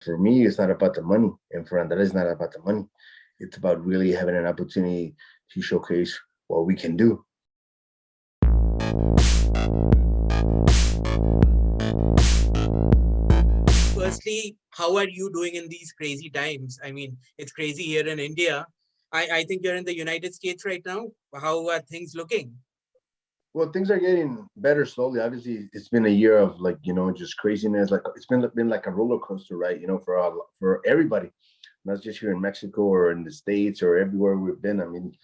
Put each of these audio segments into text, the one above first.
for me, it's not about the money, and for Andrade, it's not about the money. It's about really having an opportunity to showcase what we can do. Firstly, how are you doing in these crazy times? I mean, it's crazy here in India. I think you're in the United States right now. How are things looking? Well, things are getting better slowly. Obviously, it's been a year of like just craziness. Like it's been like a roller coaster, right? For everybody, not just here in Mexico or in the States or everywhere we've been. I mean,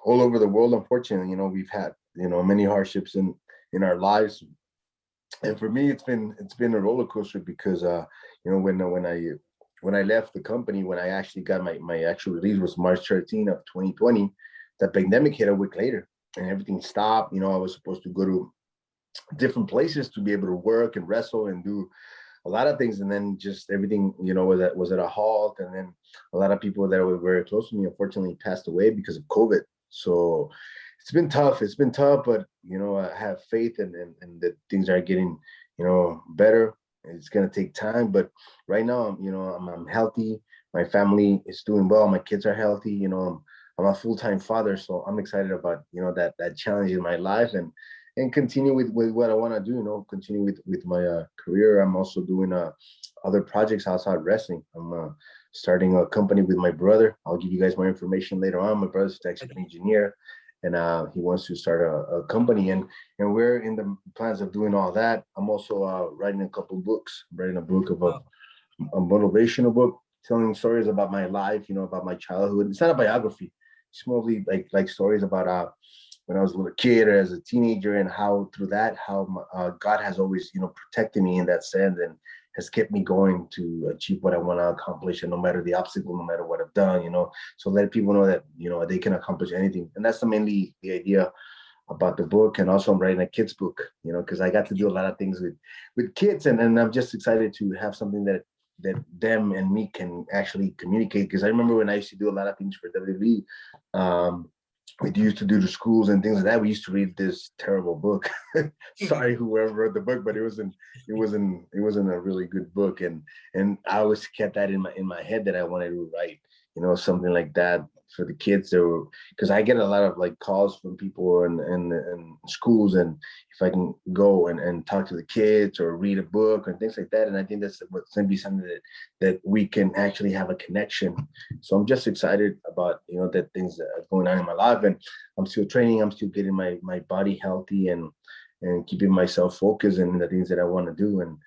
all over the world. Unfortunately, we've had many hardships in our lives, and for me, it's been a roller coaster because when I left the company, when I actually got my actual release was March 13th of 2020. The pandemic hit a week later, and everything stopped. I was supposed to go to different places to be able to work and wrestle and do a lot of things, and then just everything was at a halt. And then a lot of people that were very close to me unfortunately passed away because of COVID. So it's been tough, but I have faith and that things are getting better. It's going to take time, but right now I'm healthy. My family is doing well. My kids are healthy. I'm a full-time father, so I'm excited about that challenge in my life, and continue with what I want to do. Continue with my career. I'm also doing other projects outside wrestling. I'm starting a company with my brother. I'll give you guys more information later on. My brother's actually an Okay. engineer, and he wants to start a company, and we're in the plans of doing all that. I'm also writing a couple books. I'm writing a book of Wow. a motivational book telling stories about my life, about my childhood. It's not a biography. It's mostly like stories about when I was a little kid or as a teenager, and how through that, how God has always, protected me in that sense, and has kept me going to achieve what I want to accomplish, and no matter the obstacle, no matter what I've done, so let people know that, they can accomplish anything. And that's mainly the idea about the book. And also I'm writing a kids book, because I got to do a lot of things with kids, and I'm just excited to have something that them and me can actually communicate. Because I remember when I used to do a lot of things for WWE, we used to do the schools and things like that. We used to read this terrible book. Sorry, whoever wrote the book, but it wasn't a really good book. And I always kept that in my head that I wanted to write, something like that for the kids. There were, because I get a lot of like calls from people and schools, and if I can go and talk to the kids or read a book and things like that. And I think that's what's going to be something that we can actually have a connection. So I'm just excited about that things that are going on in my life, and I'm still training. I'm still getting my body healthy, and keeping myself focused and the things that I want to do. And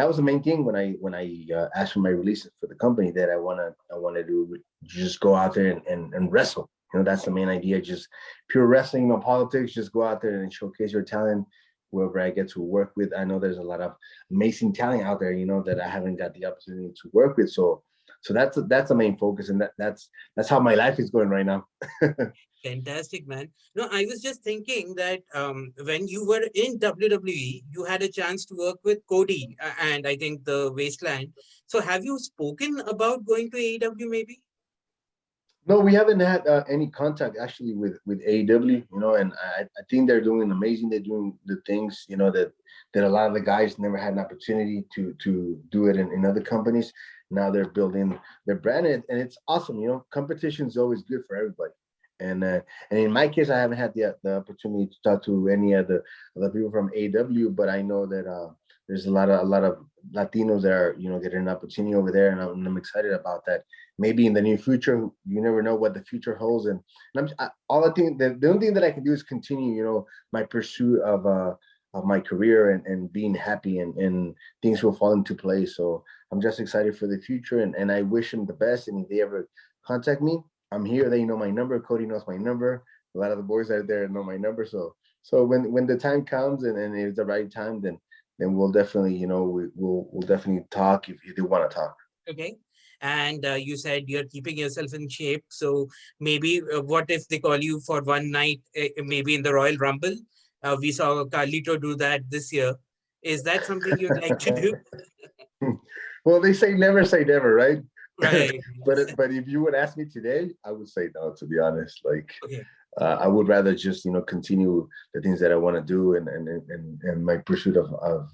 that was the main thing when I asked for my release for the company, that I wanted to just go out there and wrestle. That's the main idea. Just pure wrestling, no politics. Just go out there and showcase your talent. Whoever I get to work with, I know there's a lot of amazing talent out there, that I haven't got the opportunity to work with. So that's the main focus, and that's how my life is going right now. Fantastic, man. No, I was just thinking that when you were in WWE, you had a chance to work with Cody and I think the Wasteland. So have you spoken about going to AEW maybe? No, we haven't had any contact actually with AEW, and I think they're doing amazing. They're doing the things, that a lot of the guys never had an opportunity to do it in other companies. Now they're building their brand, and it's awesome. Competition is always good for everybody. And in my case, I haven't had the opportunity to talk to any other people from AEW, but I know that there's a lot of Latinos that are getting an opportunity over there, and I'm excited about that. Maybe in the near future, you never know what the future holds. And all I think that the only thing that I can do is continue, my pursuit of my career, and being happy, and things will fall into place. So I'm just excited for the future, and I wish them the best. And if they ever contact me, I'm here. They know my number. Cody knows my number. A lot of the boys out there know my number. So when the time comes, and it's the right time, then we'll definitely, we'll definitely talk if they want to talk. Okay. And you said you're keeping yourself in shape. So maybe what if they call you for one night, maybe in the Royal Rumble? We saw Carlito do that this year. Is that something you'd like to do? Well, they say never say never, right? Right. But if you would ask me today, I would say no. To be honest, like Okay. I would rather just continue the things that I want to do, and my pursuit of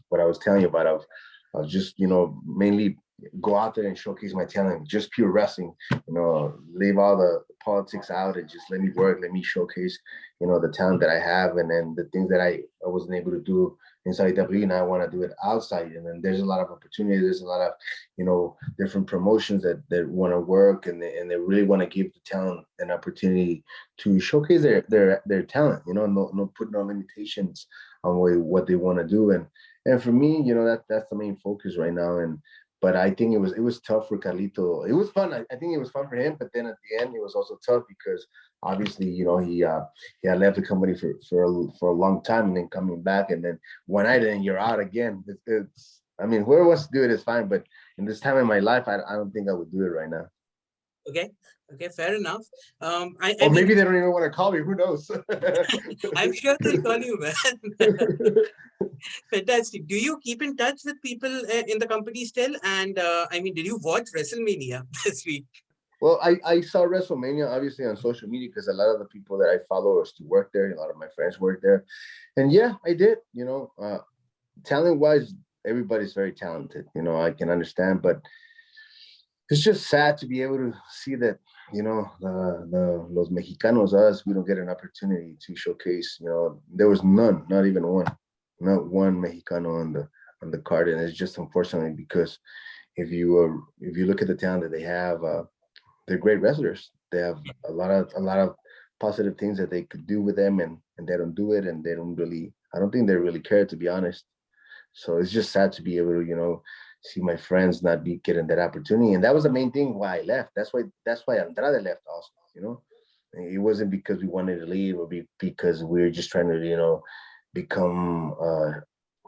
what I was telling you about, of just mainly go out there and showcase my talent, just pure wrestling, leave all the politics out and just let me work, let me showcase, the talent that I have, and then the things that I wasn't able to do inside WWE, and I want to do it outside. And then there's a lot of opportunities, there's a lot of, different promotions that want to work, and they really want to give the talent an opportunity to showcase their talent, no put no limitations on what they want to do. And for me, that's the main focus right now. But I think it was tough for Carlito. It was fun. I think it was fun for him, but then at the end, it was also tough because obviously, he had left the company for a long time, and then coming back, and then one night, and you're out again. I mean, whoever wants to do it is fine, but in this time in my life, I don't think I would do it right now. Okay, fair enough. Or maybe they don't even want to call me. Who knows? I'm sure they'll call you, man. Fantastic. Do you keep in touch with people in the company still? And did you watch WrestleMania this week? Well, I saw WrestleMania obviously on social media because a lot of the people that I follow used to work there. A lot of my friends work there, and yeah, I did. Talent-wise, everybody's very talented. I can understand, but it's just sad to be able to see that, los Mexicanos, us, we don't get an opportunity to showcase. There was none, not even one, not one Mexicano on the card, and it's just unfortunately because if you look at the talent that they have, they're great wrestlers. They have a lot of positive things that they could do with them, and they don't do it, and they don't really. I don't think they really care, to be honest. So it's just sad to be able to, see my friends not be getting that opportunity. And that was the main thing why I left. That's why Andrade left also, It wasn't because we wanted to leave or because we were just trying to, become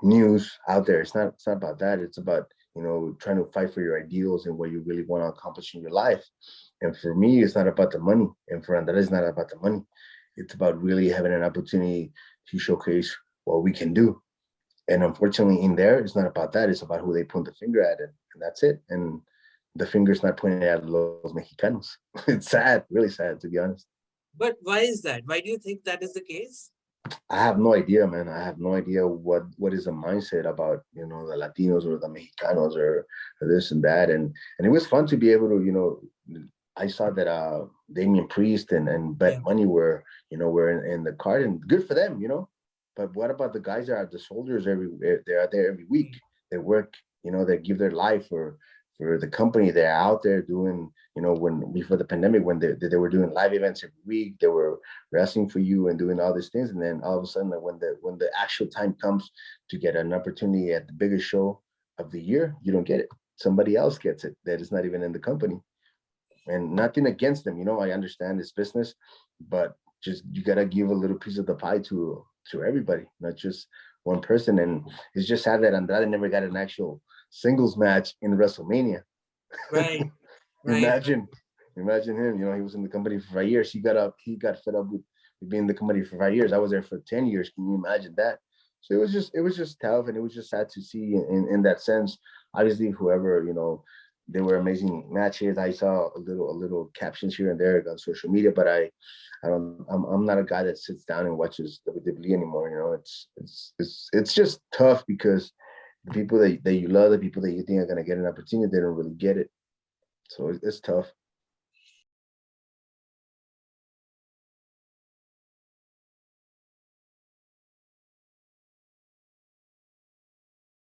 news out there. It's not about that. It's about, trying to fight for your ideals and what you really want to accomplish in your life. And for me, it's not about the money. And for Andrade, it's not about the money. It's about really having an opportunity to showcase what we can do. And unfortunately, in there, it's not about that. It's about who they point the finger at, and that's it. And the finger's not pointing at los Mexicanos. It's sad, really sad, to be honest. But why is that? Why do you think that is the case? I have no idea, man. I have no idea what is the mindset about, the Latinos or the Mexicanos or this and that. And it was fun to be able to, I saw that Damian Priest and Bet Money were in the card, and good for them, But what about the guys that are the soldiers they are there every week? They work, they give their life for the company. They're out there doing, when before the pandemic, when they were doing live events every week, they were wrestling for you and doing all these things. And then all of a sudden, when the actual time comes to get an opportunity at the biggest show of the year, you don't get it. Somebody else gets it that is not even in the company. And nothing against them, I understand it's business, but just you gotta give a little piece of the pie to everybody, not just one person. And it's just sad that Andrade never got an actual singles match in WrestleMania. Right. Imagine him. He was in the company for 5 years. He got fed up with being in the company for 5 years. I was there for 10 years. Can you imagine that? So it was just tough, and it was just sad to see in that sense. Obviously, whoever, they were amazing matches. I saw a little captions here and there on social media, but I'm not a guy that sits down and watches WWE anymore. It's just tough because the people that you love, the people that you think are gonna get an opportunity, they don't really get it. So it's tough.